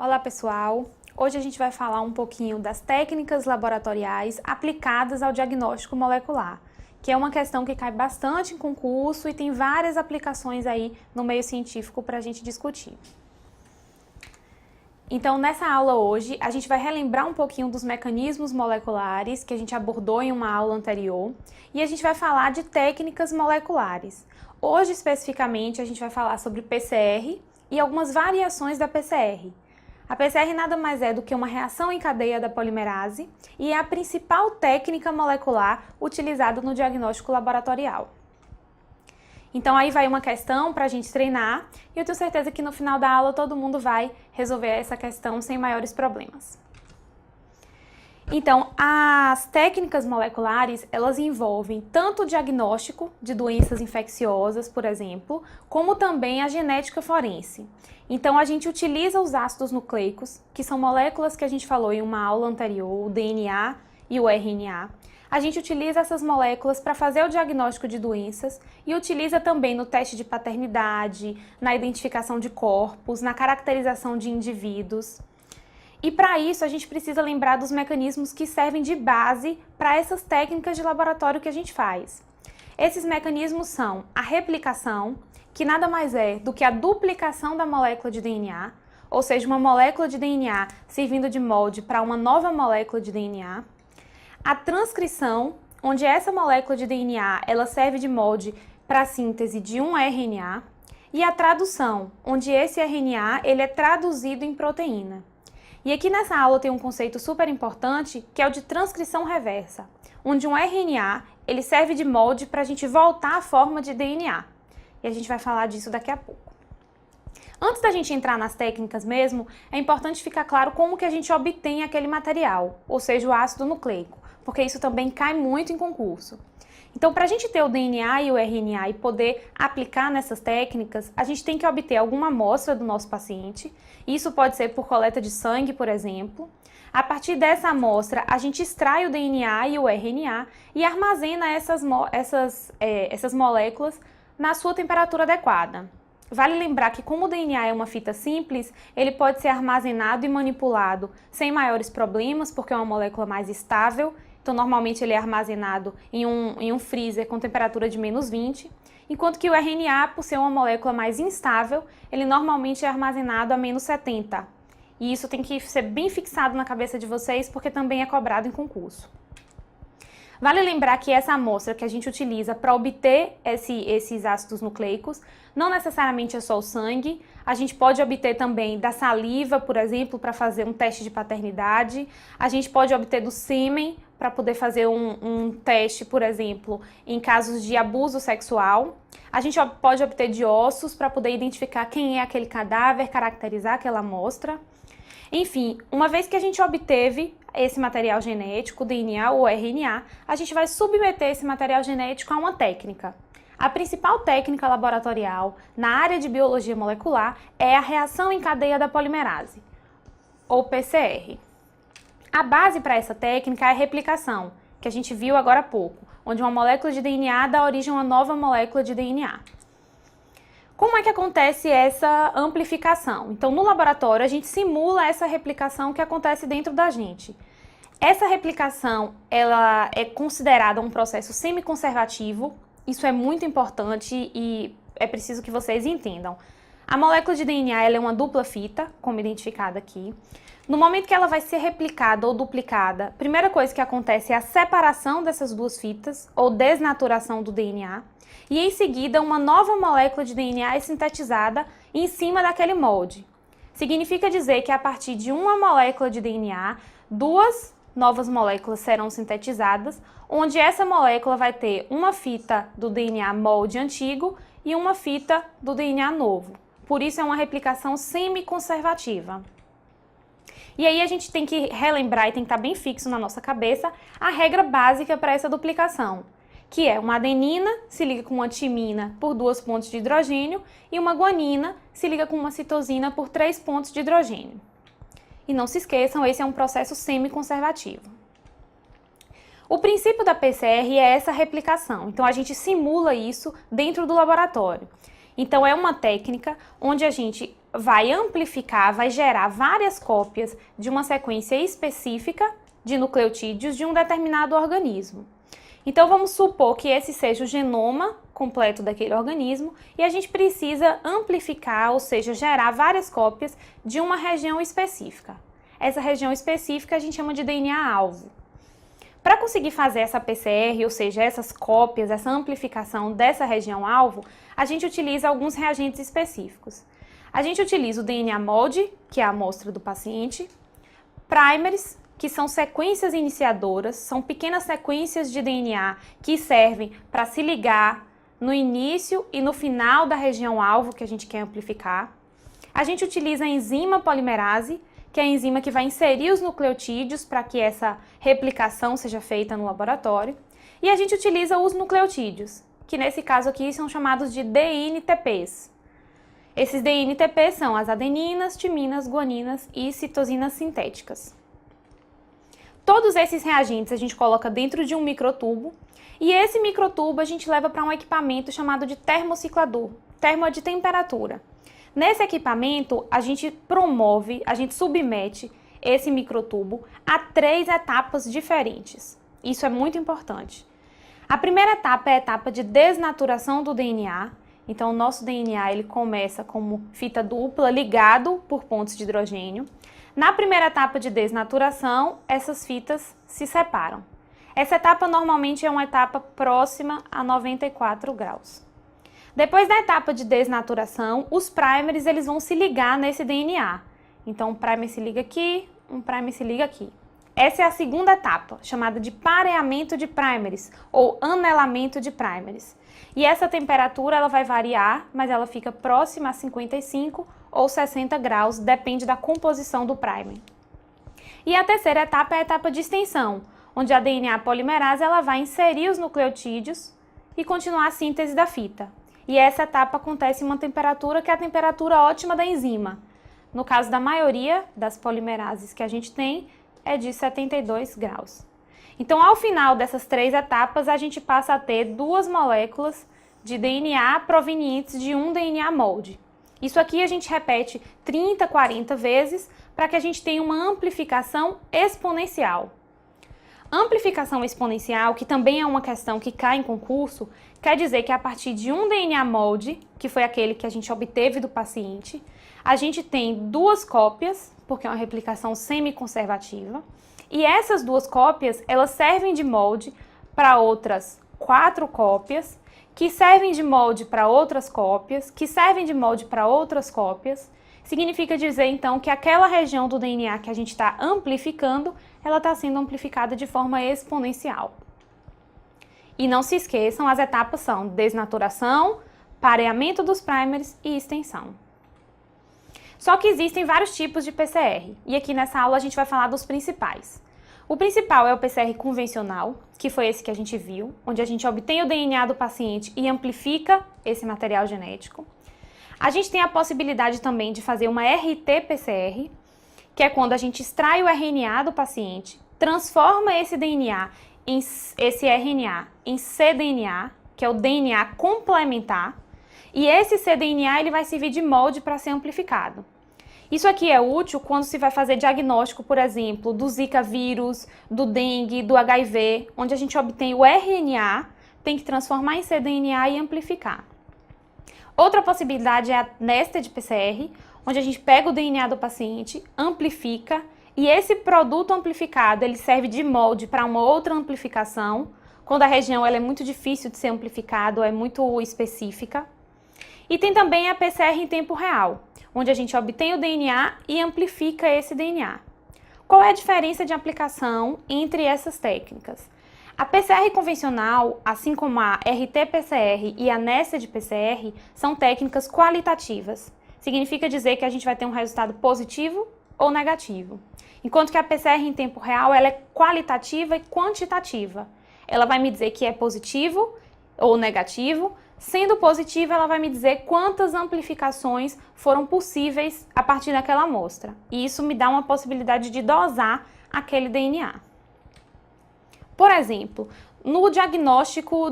Olá pessoal, hoje a gente vai falar um pouquinho das técnicas laboratoriais aplicadas ao diagnóstico molecular, que é uma questão que cai bastante em concurso e tem várias aplicações aí no meio científico para a gente discutir. Então, nessa aula hoje, a gente vai relembrar um pouquinho dos mecanismos moleculares que a gente abordou em uma aula anterior e a gente vai falar de técnicas moleculares. Hoje, especificamente, a gente vai falar sobre PCR e algumas variações da PCR. A PCR nada mais é do que uma reação em cadeia da polimerase e é a principal técnica molecular utilizada no diagnóstico laboratorial. Então aí vai uma questão para a gente treinar e eu tenho certeza que no final da aula todo mundo vai resolver essa questão sem maiores problemas. Então, as técnicas moleculares, elas envolvem tanto o diagnóstico de doenças infecciosas, por exemplo, como também a genética forense. Então, a gente utiliza os ácidos nucleicos, que são moléculas que a gente falou em uma aula anterior, o DNA e o RNA. A gente utiliza essas moléculas para fazer o diagnóstico de doenças e utiliza também no teste de paternidade, na identificação de corpos, na caracterização de indivíduos. E para isso a gente precisa lembrar dos mecanismos que servem de base para essas técnicas de laboratório que a gente faz. Esses mecanismos são a replicação, que nada mais é do que a duplicação da molécula de DNA, ou seja, uma molécula de DNA servindo de molde para uma nova molécula de DNA. A transcrição, onde essa molécula de DNA ela serve de molde para a síntese de um RNA. E a tradução, onde esse RNA ele é traduzido em proteína. E aqui nessa aula tem um conceito super importante, que é o de transcrição reversa, onde um RNA ele serve de molde para a gente voltar à forma de DNA. E a gente vai falar disso daqui a pouco. Antes da gente entrar nas técnicas mesmo, é importante ficar claro como que a gente obtém aquele material, ou seja, o ácido nucleico, porque isso também cai muito em concurso. Então, para a gente ter o DNA e o RNA e poder aplicar nessas técnicas, a gente tem que obter alguma amostra do nosso paciente. Isso pode ser por coleta de sangue, por exemplo. A partir dessa amostra, a gente extrai o DNA e o RNA e armazena essas moléculas na sua temperatura adequada. Vale lembrar que como o DNA é uma fita simples, ele pode ser armazenado e manipulado sem maiores problemas, porque é uma molécula mais estável. Então, normalmente ele é armazenado em um freezer com temperatura de -20, enquanto que o RNA, por ser uma molécula mais instável, ele normalmente é armazenado a -70. E isso tem que ser bem fixado na cabeça de vocês, porque também é cobrado em concurso. Vale lembrar que essa amostra que a gente utiliza para obter esses ácidos nucleicos não necessariamente é só o sangue, a gente pode obter também da saliva, por exemplo, para fazer um teste de paternidade, a gente pode obter do sêmen para poder fazer um teste, por exemplo, em casos de abuso sexual, a gente pode obter de ossos para poder identificar quem é aquele cadáver, caracterizar aquela amostra. Enfim, uma vez que a gente obteve esse material genético, o DNA ou RNA, a gente vai submeter esse material genético a uma técnica. A principal técnica laboratorial na área de biologia molecular é a reação em cadeia da polimerase, ou PCR. A base para essa técnica é a replicação, que a gente viu agora há pouco, onde uma molécula de DNA dá origem a uma nova molécula de DNA. Como é que acontece essa amplificação? Então, no laboratório, a gente simula essa replicação que acontece dentro da gente. Essa replicação, ela é considerada um processo semiconservativo. Isso é muito importante e é preciso que vocês entendam. A molécula de DNA ela é uma dupla fita, como identificada aqui. No momento que ela vai ser replicada ou duplicada, a primeira coisa que acontece é a separação dessas duas fitas, ou desnaturação do DNA. E em seguida, uma nova molécula de DNA é sintetizada em cima daquele molde. Significa dizer que a partir de uma molécula de DNA, duas novas moléculas serão sintetizadas, onde essa molécula vai ter uma fita do DNA molde antigo e uma fita do DNA novo. Por isso é uma replicação semiconservativa. E aí a gente tem que relembrar e tem que estar bem fixo na nossa cabeça a regra básica para essa duplicação, que é uma adenina se liga com uma timina por 2 pontos de hidrogênio e uma guanina se liga com uma citosina por 3 pontos de hidrogênio. E não se esqueçam, esse é um processo semiconservativo. O princípio da PCR é essa replicação, então a gente simula isso dentro do laboratório. Então é uma técnica onde a gente vai amplificar, vai gerar várias cópias de uma sequência específica de nucleotídeos de um determinado organismo. Então vamos supor que esse seja o genoma completo daquele organismo e a gente precisa amplificar, ou seja, gerar várias cópias de uma região específica. Essa região específica a gente chama de DNA-alvo. Para conseguir fazer essa PCR, ou seja, essas cópias, essa amplificação dessa região-alvo, a gente utiliza alguns reagentes específicos. A gente utiliza o DNA-molde, que é a amostra do paciente, primers, que são sequências iniciadoras, são pequenas sequências de DNA que servem para se ligar no início e no final da região-alvo que a gente quer amplificar. A gente utiliza a enzima polimerase, que é a enzima que vai inserir os nucleotídeos para que essa replicação seja feita no laboratório. E a gente utiliza os nucleotídeos, que nesse caso aqui são chamados de DNTPs. Esses DNTPs são as adeninas, timinas, guaninas e citosinas sintéticas. Todos esses reagentes a gente coloca dentro de um microtubo e esse microtubo a gente leva para um equipamento chamado de termociclador, termo de temperatura. Nesse equipamento a gente promove, a gente submete esse microtubo a 3 etapas diferentes. Isso é muito importante. A primeira etapa é a etapa de desnaturação do DNA. Então, o nosso DNA ele começa como fita dupla, ligado por pontos de hidrogênio. Na primeira etapa de desnaturação, essas fitas se separam. Essa etapa normalmente é uma etapa próxima a 94 graus. Depois da etapa de desnaturação, os primers eles vão se ligar nesse DNA. Então, um primer se liga aqui, um primer se liga aqui. Essa é a segunda etapa, chamada de pareamento de primers ou anelamento de primers. E essa temperatura ela vai variar, mas ela fica próxima a 55 ou 60 graus, depende da composição do primer. E a terceira etapa é a etapa de extensão, onde a DNA polimerase ela vai inserir os nucleotídeos e continuar a síntese da fita. E essa etapa acontece em uma temperatura que é a temperatura ótima da enzima. No caso da maioria das polimerases que a gente tem, é de 72 graus. Então, ao final dessas 3 etapas, a gente passa a ter 2 moléculas de DNA provenientes de um DNA molde. Isso aqui a gente repete 30, 40 vezes para que a gente tenha uma amplificação exponencial. Amplificação exponencial, que também é uma questão que cai em concurso, quer dizer que a partir de um DNA molde, que foi aquele que a gente obteve do paciente, a gente tem 2 cópias, porque é uma replicação semi-conservativa, e essas 2 cópias, elas servem de molde para outras 4 cópias, que servem de molde para outras cópias, que servem de molde para outras cópias. Significa dizer, então, que aquela região do DNA que a gente está amplificando, ela está sendo amplificada de forma exponencial. E não se esqueçam, as etapas são desnaturação, pareamento dos primers e extensão. Só que existem vários tipos de PCR, e aqui nessa aula a gente vai falar dos principais. O principal é o PCR convencional, que foi esse que a gente viu, onde a gente obtém o DNA do paciente e amplifica esse material genético. A gente tem a possibilidade também de fazer uma RT-PCR, que é quando a gente extrai o RNA do paciente, transforma esse RNA em cDNA, que é o DNA complementar, e esse cDNA ele vai servir de molde para ser amplificado. Isso aqui é útil quando se vai fazer diagnóstico, por exemplo, do Zika vírus, do dengue, do HIV, onde a gente obtém o RNA, tem que transformar em cDNA e amplificar. Outra possibilidade é a nested PCR, onde a gente pega o DNA do paciente, amplifica, e esse produto amplificado ele serve de molde para uma outra amplificação, quando a região ela é muito difícil de ser amplificada ou é muito específica. E tem também a PCR em tempo real, onde a gente obtém o DNA e amplifica esse DNA. Qual é a diferença de aplicação entre essas técnicas? A PCR convencional, assim como a RT-PCR e a nested PCR, são técnicas qualitativas. Significa dizer que a gente vai ter um resultado positivo ou negativo. Enquanto que a PCR em tempo real ela é qualitativa e quantitativa. Ela vai me dizer que é positivo ou negativo. Sendo positiva, ela vai me dizer quantas amplificações foram possíveis a partir daquela amostra. E isso me dá uma possibilidade de dosar aquele DNA. Por exemplo, no diagnóstico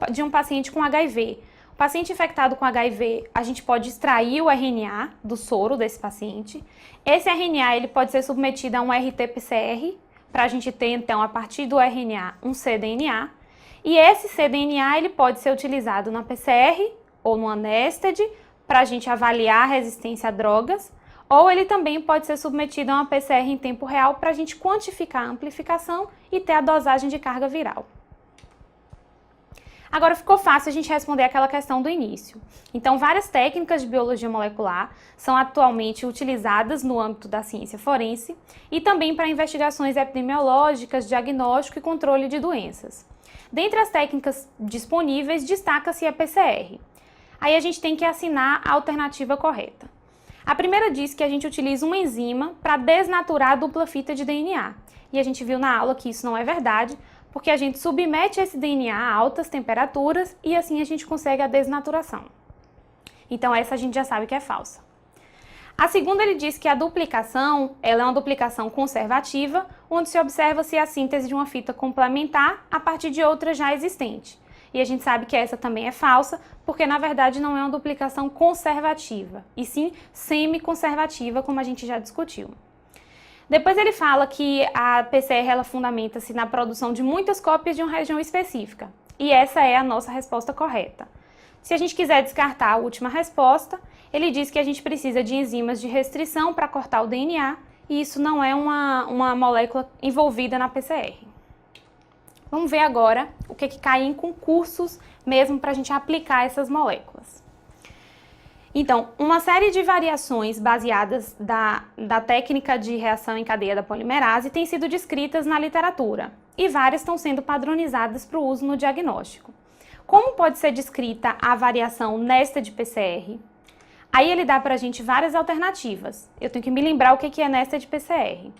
de um paciente com HIV, o Paciente infectado com HIV, a gente pode extrair o RNA do soro desse paciente. Esse RNA ele pode ser submetido a um RT-PCR, para a gente ter, então, a partir do RNA, um cDNA. E esse cDNA ele pode ser utilizado na PCR ou no anestésico para a gente avaliar a resistência a drogas, ou ele também pode ser submetido a uma PCR em tempo real para a gente quantificar a amplificação e ter a dosagem de carga viral. Agora ficou fácil a gente responder aquela questão do início. Então, várias técnicas de biologia molecular são atualmente utilizadas no âmbito da ciência forense e também para investigações epidemiológicas, diagnóstico e controle de doenças. Dentre as técnicas disponíveis, destaca-se a PCR. Aí a gente tem que assinar a alternativa correta. A primeira diz que a gente utiliza uma enzima para desnaturar a dupla fita de DNA. E a gente viu na aula que isso não é verdade, porque a gente submete esse DNA a altas temperaturas e assim a gente consegue a desnaturação. Então essa a gente já sabe que é falsa. A segunda ele diz que a duplicação ela é uma duplicação conservativa, onde se observa-se a síntese de uma fita complementar a partir de outra já existente. E a gente sabe que essa também é falsa, porque na verdade não é uma duplicação conservativa, e sim semi-conservativa, como a gente já discutiu. Depois ele fala que a PCR ela fundamenta-se na produção de muitas cópias de uma região específica. E essa é a nossa resposta correta. Se a gente quiser descartar a última resposta, ele diz que a gente precisa de enzimas de restrição para cortar o DNA, e isso não é uma molécula envolvida na PCR. Vamos ver agora o que cai em concursos mesmo para a gente aplicar essas moléculas. Então, uma série de variações baseadas da técnica de reação em cadeia da polimerase têm sido descritas na literatura e várias estão sendo padronizadas para o uso no diagnóstico. Como pode ser descrita a variação nesta de PCR? Aí ele dá para a gente várias alternativas. Eu tenho que me lembrar o que é nesta de PCR.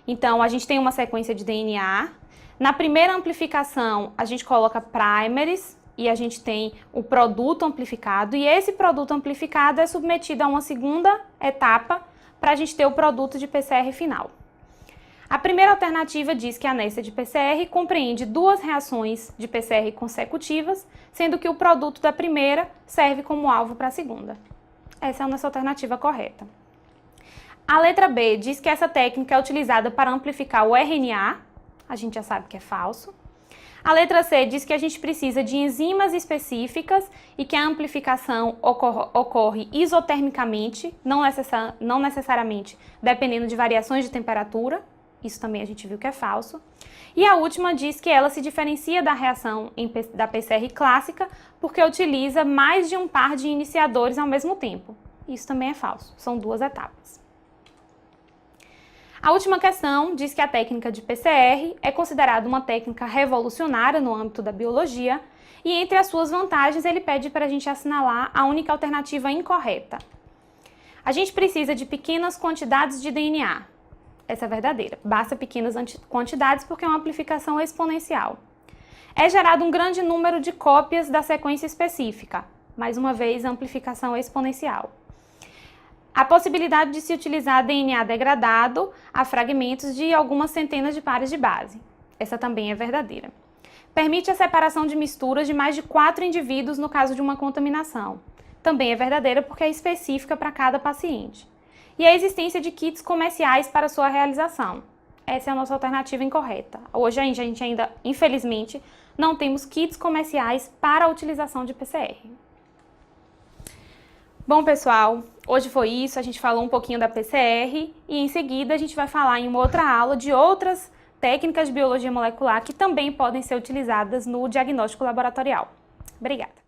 Então, a gente tem uma sequência de DNA. Na primeira amplificação, a gente coloca primers, e a gente tem o produto amplificado, e esse produto amplificado é submetido a uma segunda etapa para a gente ter o produto de PCR final. A primeira alternativa diz que a nesta de PCR compreende duas reações de PCR consecutivas, sendo que o produto da primeira serve como alvo para a segunda. Essa é a nossa alternativa correta. A letra B diz que essa técnica é utilizada para amplificar o RNA, a gente já sabe que é falso. A letra C diz que a gente precisa de enzimas específicas e que a amplificação ocorre isotermicamente, não necessariamente dependendo de variações de temperatura. Isso também a gente viu que é falso. E a última diz que ela se diferencia da reação da PCR clássica porque utiliza mais de um par de iniciadores ao mesmo tempo. Isso também é falso, são duas etapas. A última questão diz que a técnica de PCR é considerada uma técnica revolucionária no âmbito da biologia e entre as suas vantagens ele pede para a gente assinalar a única alternativa incorreta. A gente precisa de pequenas quantidades de DNA. Essa é verdadeira. Basta pequenas quantidades porque é uma amplificação exponencial. É gerado um grande número de cópias da sequência específica. Mais uma vez, amplificação exponencial. A possibilidade de se utilizar DNA degradado a fragmentos de algumas centenas de pares de base. Essa também é verdadeira. Permite a separação de misturas de mais de 4 indivíduos no caso de uma contaminação. Também é verdadeira porque é específica para cada paciente. E a existência de kits comerciais para sua realização. Essa é a nossa alternativa incorreta. Hoje a gente ainda, infelizmente, não temos kits comerciais para a utilização de PCR. Bom, pessoal, hoje foi isso, a gente falou um pouquinho da PCR e em seguida a gente vai falar em uma outra aula de outras técnicas de biologia molecular que também podem ser utilizadas no diagnóstico laboratorial. Obrigada!